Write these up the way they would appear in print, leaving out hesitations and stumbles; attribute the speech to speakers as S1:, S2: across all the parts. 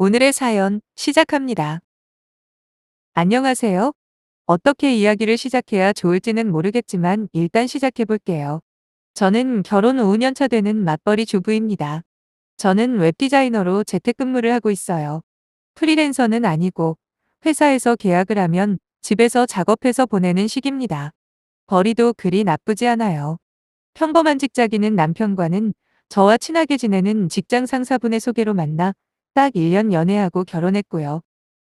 S1: 오늘의 사연 시작합니다. 안녕하세요. 어떻게 이야기를 시작해야 좋을지는 모르겠지만 일단 시작해 볼게요. 저는 결혼 5년 차 되는 맞벌이 주부입니다. 저는 웹디자이너로 재택근무를 하고 있어요. 프리랜서는 아니고 회사에서 계약을 하면 집에서 작업해서 보내는 식입니다. 벌이도 그리 나쁘지 않아요. 평범한 직장인은 남편과는 저와 친하게 지내는 직장 상사분의 소개로 만나 딱 1년 연애하고 결혼했고요.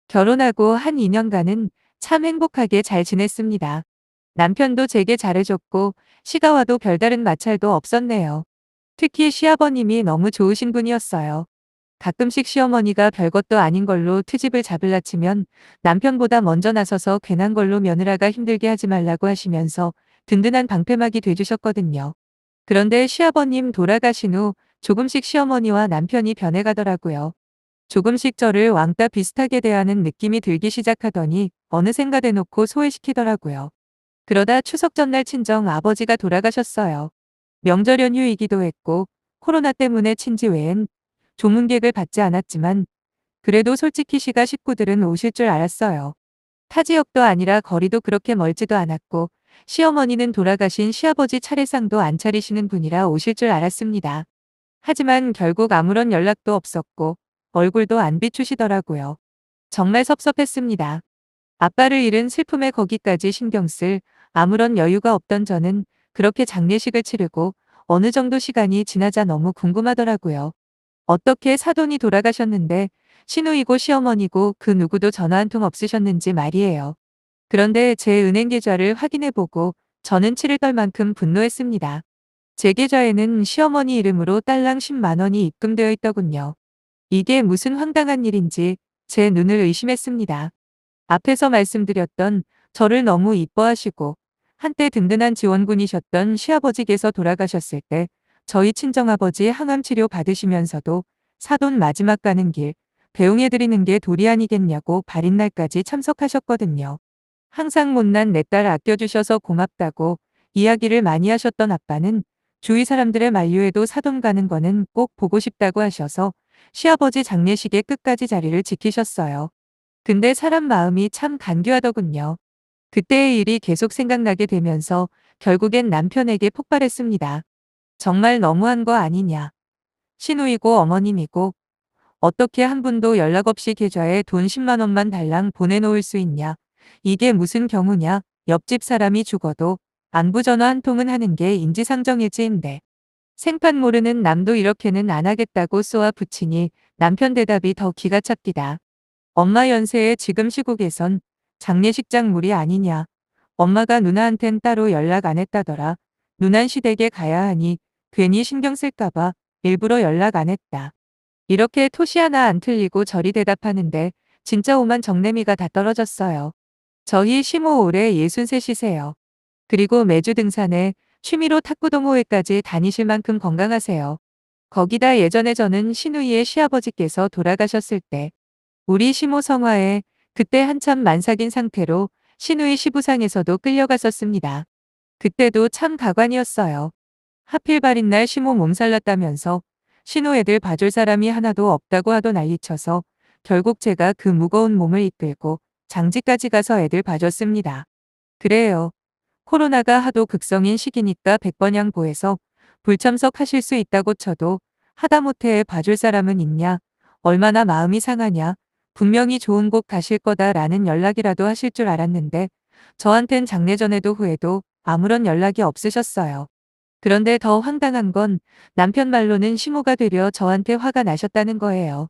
S1: 결혼하고 한 2년간은 참 행복하게 잘 지냈습니다. 남편도 제게 잘해줬고 시가와도 별다른 마찰도 없었네요. 특히 시아버님이 너무 좋으신 분이었어요. 가끔씩 시어머니가 별것도 아닌 걸로 트집을 잡으려 치면 남편보다 먼저 나서서 괜한 걸로 며느라가 힘들게 하지 말라고 하시면서 든든한 방패막이 돼주셨거든요. 그런데 시아버님 돌아가신 후 조금씩 시어머니와 남편이 변해가더라고요. 조금씩 저를 왕따 비슷하게 대하는 느낌이 들기 시작하더니 어느샌가 대놓고 소외시키더라고요. 그러다 추석 전날 친정 아버지가 돌아가셨어요. 명절 연휴이기도 했고 코로나 때문에 친지 외엔 조문객을 받지 않았지만 그래도 솔직히 시가 식구들은 오실 줄 알았어요. 타 지역도 아니라 거리도 그렇게 멀지도 않았고 시어머니는 돌아가신 시아버지 차례상도 안 차리시는 분이라 오실 줄 알았습니다. 하지만 결국 아무런 연락도 없었고 얼굴도 안 비추시더라고요. 정말 섭섭했습니다. 아빠를 잃은 슬픔에 거기까지 신경 쓸 아무런 여유가 없던 저는 그렇게 장례식을 치르고 어느 정도 시간이 지나자 너무 궁금하더라고요. 어떻게 사돈이 돌아가셨는데 시누이고 시어머니고 그 누구도 전화 한 통 없으셨는지 말이에요. 그런데 제 은행 계좌를 확인해보고 저는 치를 떨 만큼 분노했습니다. 제 계좌에는 시어머니 이름으로 딸랑 10만 원이 입금되어 있더군요. 이게 무슨 황당한 일인지 제 눈을 의심했습니다. 앞에서 말씀드렸던 저를 너무 이뻐하시고 한때 든든한 지원군이셨던 시아버지께서 돌아가셨을 때 저희 친정아버지 항암치료 받으시면서도 사돈 마지막 가는 길 배웅해드리는 게 도리 아니겠냐고 발인 날까지 참석하셨거든요. 항상 못난 내 딸 아껴주셔서 고맙다고 이야기를 많이 하셨던 아빠는 주위 사람들의 만류에도 사돈 가는 거는 꼭 보고 싶다고 하셔서 시아버지 장례식에 끝까지 자리를 지키셨어요. 근데 사람 마음이 참 간교하더군요. 그때의 일이 계속 생각나게 되면서 결국엔 남편에게 폭발했습니다. 정말 너무한 거 아니냐. 시누이고 어머님이고 어떻게 한 분도 연락 없이 계좌에 돈 10만 원만 달랑 보내놓을 수 있냐. 이게 무슨 경우냐. 옆집 사람이 죽어도 안부 전화 한 통은 하는 게 인지상정일지인데. 생판 모르는 남도 이렇게는 안 하겠다고 쏘아 붙이니 남편 대답이 더 기가 찹디다. 엄마 연세에 지금 시국에선 장례식장 무리 아니냐. 엄마가 누나한텐 따로 연락 안 했다더라. 누난 시댁에 가야 하니 괜히 신경 쓸까봐 일부러 연락 안 했다. 이렇게 토시 하나 안 틀리고 저리 대답하는데 진짜 오만 정내미가 다 떨어졌어요. 저희 시모 올해 63이세요. 그리고 매주 등산에 취미로 탁구 동호회까지 다니실 만큼 건강하세요. 거기다 예전에 저는 시누이의 시아버지께서 돌아가셨을 때 우리 시모 성화에 그때 한참 만삭인 상태로 시누이 시부상에서도 끌려갔었습니다. 그때도 참 가관이었어요. 하필 발인 날 시모 몸살 났다면서 시누 애들 봐줄 사람이 하나도 없다고 하도 난리쳐서 결국 제가 그 무거운 몸을 이끌고 장지까지 가서 애들 봐줬습니다. 그래요. 코로나가 하도 극성인 시기니까 백번양보해서 불참석하실 수 있다고 쳐도 하다못해 봐줄 사람은 있냐? 얼마나 마음이 상하냐? 분명히 좋은 곳 가실 거다라는 연락이라도 하실 줄 알았는데 저한텐 장례 전에도 후에도 아무런 연락이 없으셨어요. 그런데 더 황당한 건 남편 말로는 시모가 되려 저한테 화가 나셨다는 거예요.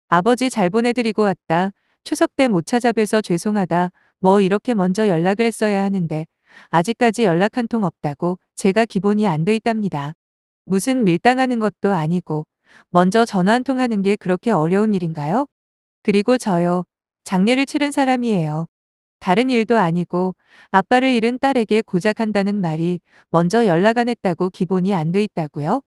S1: 아버지 잘 보내드리고 왔다. 추석 때 못 찾아뵈서 죄송하다. 뭐 이렇게 먼저 연락을 했어야 하는데 아직까지 연락 한 통 없다고 제가 기본이 안 돼 있답니다. 무슨 밀당하는 것도 아니고 먼저 전화 한 통 하는 게 그렇게 어려운 일인가요? 그리고 저요. 장례를 치른 사람이에요. 다른 일도 아니고 아빠를 잃은 딸에게 고작 한다는 말이 먼저 연락 안 했다고 기본이 안 돼 있다고요?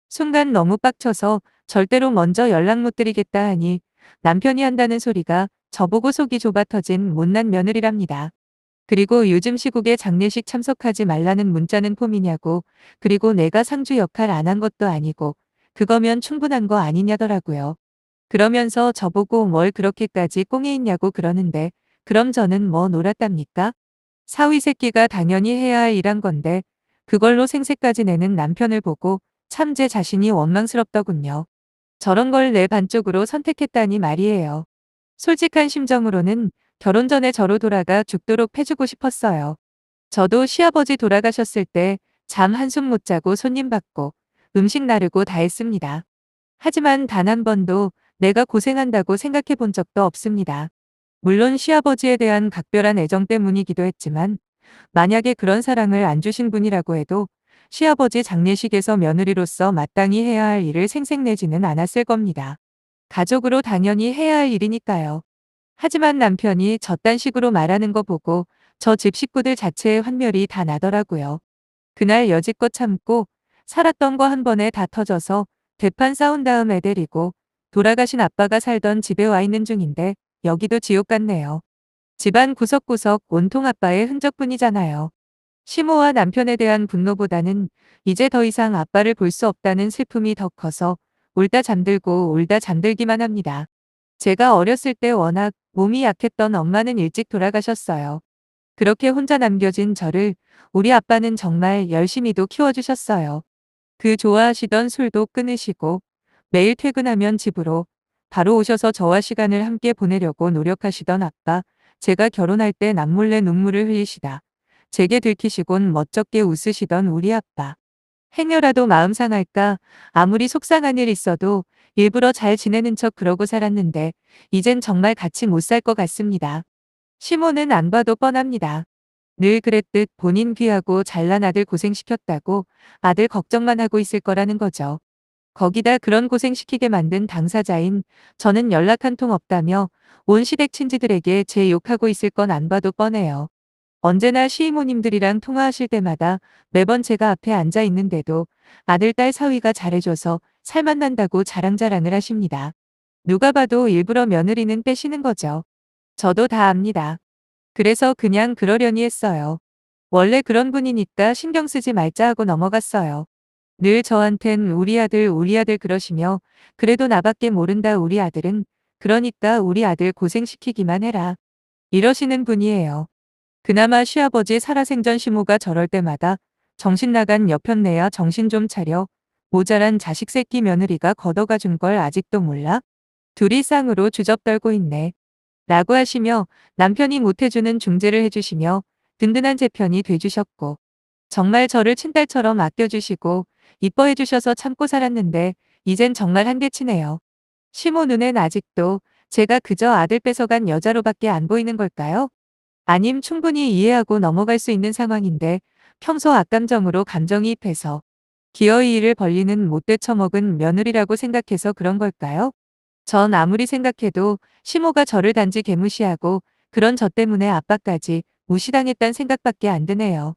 S1: 순간 너무 빡쳐서 절대로 먼저 연락 못 드리겠다 하니 남편이 한다는 소리가 저보고 속이 좁아 터진 못난 며느리랍니다. 그리고 요즘 시국에 장례식 참석하지 말라는 문자는 폼이냐고, 그리고 내가 상주 역할 안 한 것도 아니고 그거면 충분한 거 아니냐더라고요. 그러면서 저보고 뭘 그렇게까지 꽁에 있냐고 그러는데 그럼 저는 뭐 놀았답니까? 사위 새끼가 당연히 해야 할 일한 건데 그걸로 생색까지 내는 남편을 보고 참 제 자신이 원망스럽더군요. 저런 걸 내 반쪽으로 선택했다니 말이에요. 솔직한 심정으로는 결혼 전에 저로 돌아가 죽도록 패주고 싶었어요. 저도 시아버지 돌아가셨을 때 잠 한숨 못 자고 손님 받고 음식 나르고 다 했습니다. 하지만 단 한 번도 내가 고생한다고 생각해 본 적도 없습니다. 물론 시아버지에 대한 각별한 애정 때문이기도 했지만 만약에 그런 사랑을 안 주신 분이라고 해도 시아버지 장례식에서 며느리로서 마땅히 해야 할 일을 생색내지는 않았을 겁니다. 가족으로 당연히 해야 할 일이니까요. 하지만 남편이 저딴 식으로 말하는 거 보고 저 집 식구들 자체의 환멸이 다 나더라고요. 그날 여지껏 참고 살았던 거 한 번에 다 터져서 대판 싸운 다음 애 데리고 돌아가신 아빠가 살던 집에 와 있는 중인데 여기도 지옥 같네요. 집안 구석구석 온통 아빠의 흔적뿐이잖아요. 시모와 남편에 대한 분노보다는 이제 더 이상 아빠를 볼 수 없다는 슬픔이 더 커서 울다 잠들고 울다 잠들기만 합니다. 제가 어렸을 때 워낙 몸이 약했던 엄마는 일찍 돌아가셨어요. 그렇게 혼자 남겨진 저를 우리 아빠는 정말 열심히도 키워주셨어요. 그 좋아하시던 술도 끊으시고 매일 퇴근하면 집으로 바로 오셔서 저와 시간을 함께 보내려고 노력하시던 아빠, 제가 결혼할 때 남몰래 눈물을 흘리시다 제게 들키시곤 멋쩍게 웃으시던 우리 아빠. 행여라도 마음 상할까 아무리 속상한 일 있어도 일부러 잘 지내는 척 그러고 살았는데 이젠 정말 같이 못 살 것 같습니다. 시모는 안 봐도 뻔합니다. 늘 그랬듯 본인 귀하고 잘난 아들 고생시켰다고 아들 걱정만 하고 있을 거라는 거죠. 거기다 그런 고생시키게 만든 당사자인 저는 연락 한 통 없다며 온 시댁 친지들에게 제 욕하고 있을 건 안 봐도 뻔해요. 언제나 시이모님들이랑 통화하실 때마다 매번 제가 앞에 앉아 있는데도 아들 딸 사위가 잘해줘서 살만 난다고 자랑자랑을 하십니다. 누가 봐도 일부러 며느리는 빼시는 거죠. 저도 다 압니다. 그래서 그냥 그러려니 했어요. 원래 그런 분이니까 신경 쓰지 말자 하고 넘어갔어요. 늘 저한텐 우리 아들 그러시며 그래도 나밖에 모른다 우리 아들은 그러니까 우리 아들 고생시키기만 해라. 이러시는 분이에요. 그나마 시아버지 살아생전 시모가 저럴 때마다 정신 나간 여편네야 정신 좀 차려. 모자란 자식 새끼 며느리가 걷어가 준 걸 아직도 몰라? 둘이 쌍으로 주접 떨고 있네. 라고 하시며 남편이 못해주는 중재를 해주시며 든든한 제 편이 돼주셨고 정말 저를 친딸처럼 아껴주시고 이뻐해주셔서 참고 살았는데 이젠 정말 한계치네요. 시모 눈엔 아직도 제가 그저 아들 뺏어간 여자로밖에 안 보이는 걸까요? 아님 충분히 이해하고 넘어갈 수 있는 상황인데 평소 악감정으로 감정이입해서 기어이 이를 벌리는 못돼 처먹은 며느리라고 생각해서 그런 걸까요? 전 아무리 생각해도 시모가 저를 단지 개무시하고 그런 저 때문에 아빠까지 무시당했단 생각밖에 안 드네요.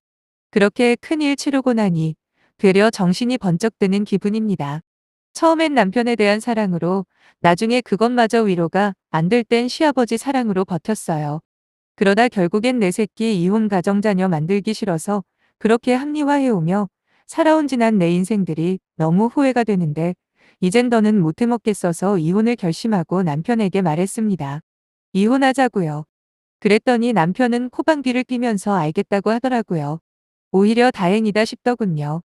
S1: 그렇게 큰일 치르고 나니 되려 정신이 번쩍 드는 기분입니다. 처음엔 남편에 대한 사랑으로 나중에 그것마저 위로가 안 될 땐 시아버지 사랑으로 버텼어요. 그러다 결국엔 내 새끼 이혼 가정자녀 만들기 싫어서 그렇게 합리화해오며 살아온 지난 내 인생들이 너무 후회가 되는데 이젠 더는 못해먹겠어서 이혼을 결심하고 남편에게 말했습니다. 이혼하자고요. 그랬더니 남편은 코방귀를 뀌면서 알겠다고 하더라고요. 오히려 다행이다 싶더군요.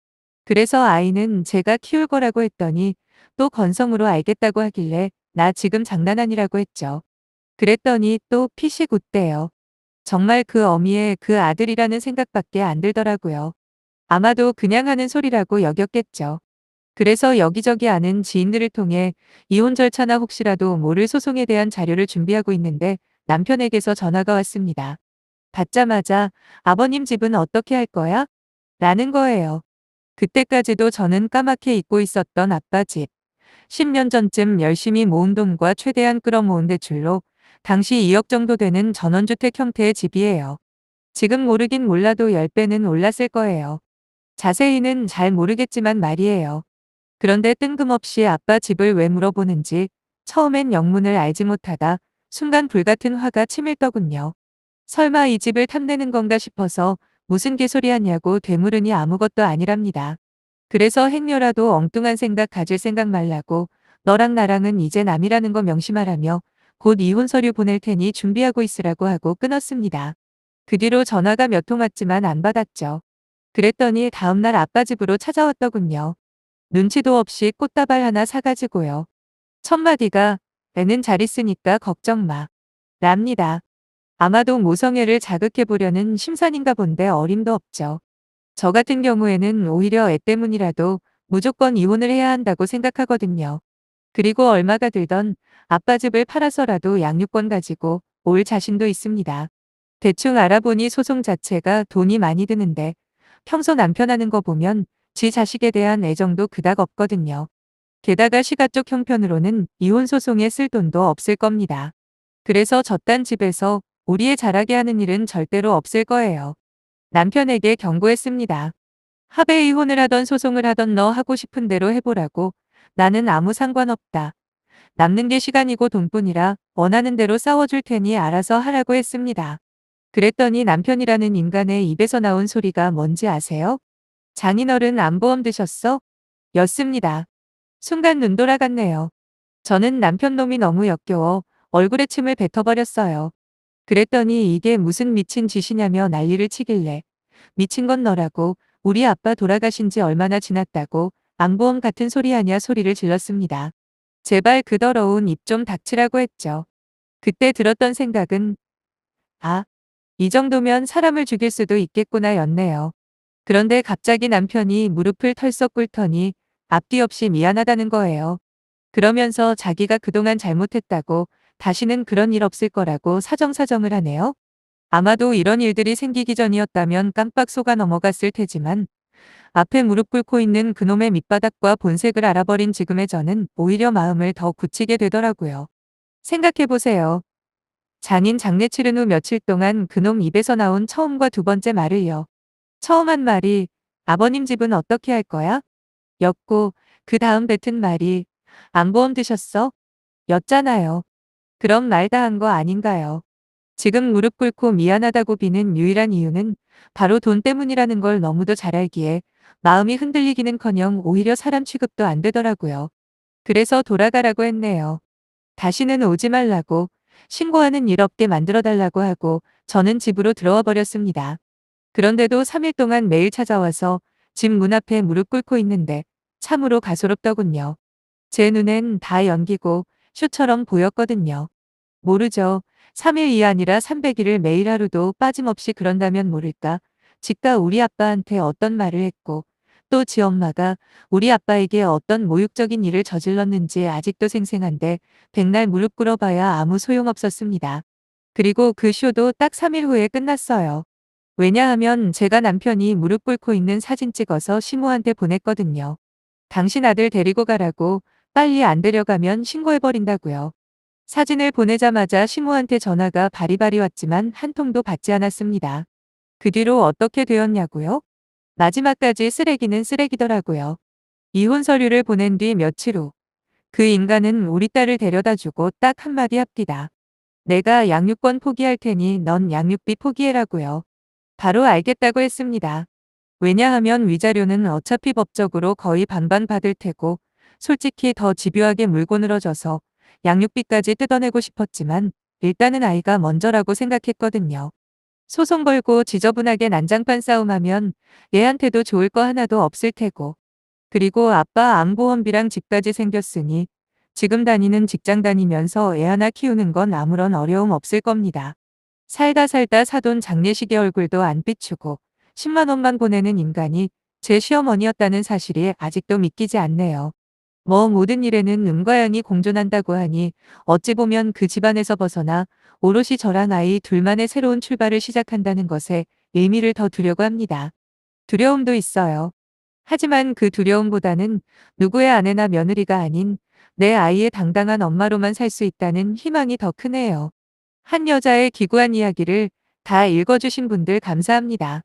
S1: 그래서 아이는 제가 키울 거라고 했더니 또 건성으로 알겠다고 하길래 나 지금 장난 아니라고 했죠. 그랬더니 또 피식 웃대요. 정말 그 어미의 그 아들이라는 생각밖에 안 들더라고요. 아마도 그냥 하는 소리라고 여겼겠죠. 그래서 여기저기 아는 지인들을 통해 이혼 절차나 혹시라도 모를 소송에 대한 자료를 준비하고 있는데 남편에게서 전화가 왔습니다. 받자마자 아버님 집은 어떻게 할 거야? 라는 거예요. 그때까지도 저는 까맣게 잊고 있었던 아빠 집. 10년 전쯤 열심히 모은 돈과 최대한 끌어모은 대출로 당시 2억 정도 되는 전원주택 형태의 집이에요. 지금 모르긴 몰라도 10배는 올랐을 거예요. 자세히는 잘 모르겠지만 말이에요. 그런데 뜬금없이 아빠 집을 왜 물어보는지 처음엔 영문을 알지 못하다 순간 불같은 화가 치밀더군요. 설마 이 집을 탐내는 건가 싶어서 무슨 개소리 하냐고 되물으니 아무것도 아니랍니다. 그래서 행여라도 엉뚱한 생각 가질 생각 말라고 너랑 나랑은 이제 남이라는 거 명심하라며 곧 이혼 서류 보낼 테니 준비하고 있으라고 하고 끊었습니다. 그 뒤로 전화가 몇 통 왔지만 안 받았죠. 그랬더니 다음날 아빠 집으로 찾아왔더군요. 눈치도 없이 꽃다발 하나 사가지고요. 첫 마디가 "애는 잘 있으니까 걱정 마." 랍니다. 아마도 모성애를 자극해보려는 심산인가 본데 어림도 없죠. 저 같은 경우에는 오히려 애 때문이라도 무조건 이혼을 해야 한다고 생각하거든요. 그리고 얼마가 들던 아빠 집을 팔아서라도 양육권 가지고 올 자신도 있습니다. 대충 알아보니 소송 자체가 돈이 많이 드는데 평소 남편 하는 거 보면 지 자식에 대한 애정도 그닥 없거든요. 게다가 시가 쪽 형편으로는 이혼 소송에 쓸 돈도 없을 겁니다. 그래서 저딴 집에서 우리 애 잘하게 하는 일은 절대로 없을 거예요. 남편에게 경고했습니다. 합의 이혼을 하던 소송을 하던 너 하고 싶은 대로 해보라고. 나는 아무 상관없다. 남는 게 시간이고 돈뿐이라 원하는 대로 싸워줄 테니 알아서 하라고 했습니다. 그랬더니 남편이라는 인간의 입에서 나온 소리가 뭔지 아세요? 장인어른 암보험 드셨어? 였습니다. 순간 눈 돌아갔네요. 저는 남편 놈이 너무 역겨워 얼굴에 침을 뱉어버렸어요. 그랬더니 이게 무슨 미친 짓이냐며 난리를 치길래 미친 건 너라고 우리 아빠 돌아가신 지 얼마나 지났다고 암보험 같은 소리 하냐 소리를 질렀습니다. 제발 그 더러운 입 좀 닥치라고 했죠. 그때 들었던 생각은 아, 이 정도면 사람을 죽일 수도 있겠구나 였네요. 그런데 갑자기 남편이 무릎을 털썩 꿇더니 앞뒤 없이 미안하다는 거예요. 그러면서 자기가 그동안 잘못했다고 다시는 그런 일 없을 거라고 사정사정을 하네요. 아마도 이런 일들이 생기기 전이었다면 깜빡 속아 넘어갔을 테지만 앞에 무릎 꿇고 있는 그놈의 밑바닥과 본색을 알아버린 지금의 저는 오히려 마음을 더 굳히게 되더라고요. 생각해보세요. 장인 장례 치른 후 며칠 동안 그놈 입에서 나온 처음과 두 번째 말을요. 처음 한 말이 "아버님 집은 어떻게 할 거야?" 였고 그 다음 뱉은 말이 "암보험 드셨어?" 였잖아요. 그럼 말 다 한 거 아닌가요? 지금 무릎 꿇고 미안하다고 비는 유일한 이유는 바로 돈 때문이라는 걸 너무도 잘 알기에 마음이 흔들리기는커녕 오히려 사람 취급도 안 되더라고요. 그래서 돌아가라고 했네요. 다시는 오지 말라고 신고하는 일 없게 만들어 달라고 하고 저는 집으로 들어와 버렸습니다. 그런데도 3일 동안 매일 찾아와서 집 문 앞에 무릎 꿇고 있는데 참으로 가소롭더군요. 제 눈엔 다 연기고 쇼처럼 보였거든요. 모르죠. 3일이 아니라 300일을 매일 하루도 빠짐없이 그런다면 모를까. 지가 우리 아빠한테 어떤 말을 했고 또 지 엄마가 우리 아빠에게 어떤 모욕적인 일을 저질렀는지 아직도 생생한데 백날 무릎 꿇어봐야 아무 소용없었습니다. 그리고 그 쇼도 딱 3일 후에 끝났어요. 왜냐하면 제가 남편이 무릎 꿇고 있는 사진 찍어서 시모한테 보냈거든요. 당신 아들 데리고 가라고 빨리 안 데려가면 신고해버린다고요. 사진을 보내자마자 시모한테 전화가 바리바리 왔지만 한 통도 받지 않았습니다. 그 뒤로 어떻게 되었냐고요? 마지막까지 쓰레기는 쓰레기더라고요. 이혼 서류를 보낸 뒤 며칠 후 그 인간은 우리 딸을 데려다주고 딱 한마디 합디다. 내가 양육권 포기할 테니 넌 양육비 포기해라고요. 바로 알겠다고 했습니다. 왜냐하면 위자료는 어차피 법적으로 거의 반반 받을 테고 솔직히 더 집요하게 물고 늘어져서 양육비까지 뜯어내고 싶었지만 일단은 아이가 먼저라고 생각했거든요. 소송 걸고 지저분하게 난장판 싸움하면 얘한테도 좋을 거 하나도 없을 테고 그리고 아빠 암보험비랑 집까지 생겼으니 지금 다니는 직장 다니면서 애 하나 키우는 건 아무런 어려움 없을 겁니다. 살다 살다 사돈 장례식의 얼굴도 안 비추고 10만 원만 보내는 인간이 제 시어머니였다는 사실이 아직도 믿기지 않네요. 뭐 모든 일에는 음과 양이 공존한다고 하니 어찌 보면 그 집안에서 벗어나 오롯이 저랑 아이 둘만의 새로운 출발을 시작한다는 것에 의미를 더 두려고 합니다. 두려움도 있어요. 하지만 그 두려움보다는 누구의 아내나 며느리가 아닌 내 아이의 당당한 엄마로만 살 수 있다는 희망이 더 크네요. 한 여자의 기구한 이야기를 다 읽어주신 분들 감사합니다.